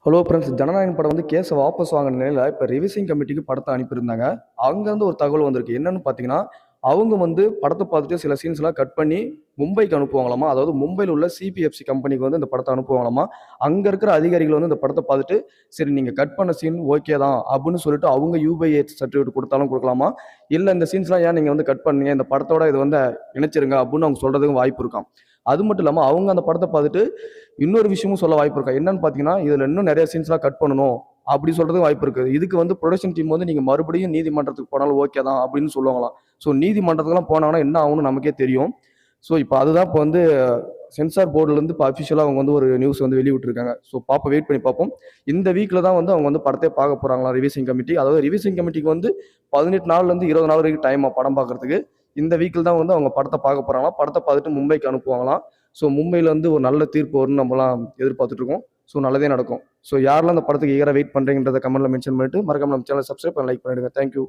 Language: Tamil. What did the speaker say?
ஹலோ ஃப்ரெண்ட்ஸ், ஜனநாயகன் படம் வந்து கேஸை வாபஸ் வாங்கின நிலையில் இப்போ ரிவிசிங் கமிட்டிக்கு படத்தை அனுப்பியிருந்தாங்க. அங்கேருந்து ஒரு தகவல் வந்திருக்கு. என்னன்னு பார்த்தீங்கன்னா, அவங்க வந்து படத்தை பார்த்துட்டு சில சீன்ஸ்லாம் கட் பண்ணி மும்பைக்கு அனுப்புவாங்களாமா. அதாவது மும்பையில் உள்ள சிபிஎஃப்சி கம்பெனிக்கு வந்து இந்த படத்தை அனுப்புவாங்களாமா. அங்கே இருக்கிற அதிகாரிகள் வந்து இந்த படத்தை பார்த்துட்டு, சரி நீங்கள் கட் பண்ண சீன் ஓகே தான் அப்படின்னு சொல்லிட்டு அவங்க யூபிஐ சர்டிஃபிகேட் கொடுத்தாலும் கொடுக்கலாமா. இல்லை இந்த சீன்ஸ்லாம் ஏன் நீங்கள் வந்து கட் பண்ணீங்க, இந்த படத்தோட இது வந்து இணைச்சிருங்க அப்படின்னு அவங்க சொல்கிறதுக்கு வாய்ப்பு இருக்காம். அது மட்டும் இல்லாமல் அவங்க அந்த படத்தை பார்த்துட்டு இன்னொரு விஷயமும் சொல்ல வாய்ப்பு இருக்கா. என்னன்னு பார்த்தீங்கன்னா, இதில் இன்னும் நிறைய சீன்ஸ்லாம் கட் பண்ணணும் அப்படி சொல்றதுக்கு வாய்ப்பு இருக்கு. இதுக்கு வந்து ப்ரொடக்ஷன் டீம் வந்து நீங்க மறுபடியும் நீதிமன்றத்துக்கு போனாலும் ஓகே தான் அப்படின்னு சொல்லுவாங்களாம். ஸோ நீதிமன்றத்துக்குலாம் போனாங்கன்னா என்ன ஆகும்னு நமக்கே தெரியும். ஸோ இப்போ அதுதான் இப்போ வந்து சென்சார் போர்டுலேருந்து இப்போ அஃபிஷியலாக அவங்க வந்து ஒரு நியூஸ் வந்து வெளியிட்டிருக்காங்க. ஸோ பார்ப்போம், வெயிட் பண்ணி பார்ப்போம். இந்த வீக்கில் தான் வந்து அவங்க வந்து படத்தை பார்க்க போகிறாங்களா ரிவிசிங் கமிட்டி. அதாவது ரிவிசிங் கமிட்டிக்கு வந்து 18 நாள்லேருந்து 20 நாள் வரைக்கும் டைம் படம் பார்க்கறதுக்கு. இந்த வீக்கில் தான் வந்து அவங்க படத்தை பார்க்க போகிறாங்களா. படத்தை பார்த்துட்டு மும்பைக்கு அனுப்புவாங்களாம். ஸோ மும்பையில் வந்து ஒரு நல்ல தீர்ப்பு வரும்னு நம்மலாம் எதிர்பார்த்துட்டு இருக்கோம். ஸோ நல்லதே நடக்கும். ஸோ யாரெல்லாம் அந்த படத்துக்கு ஈகராக வெயிட் பண்ணுறீங்கன்றத கமெண்ட்டில் மென்ஷன் பண்ணிட்டு மறக்காம நம்ம சேனலை சப்ஸ்கிரைப் பண்ணி லைக் பண்ணிடுங்க. தேங்க்யூ.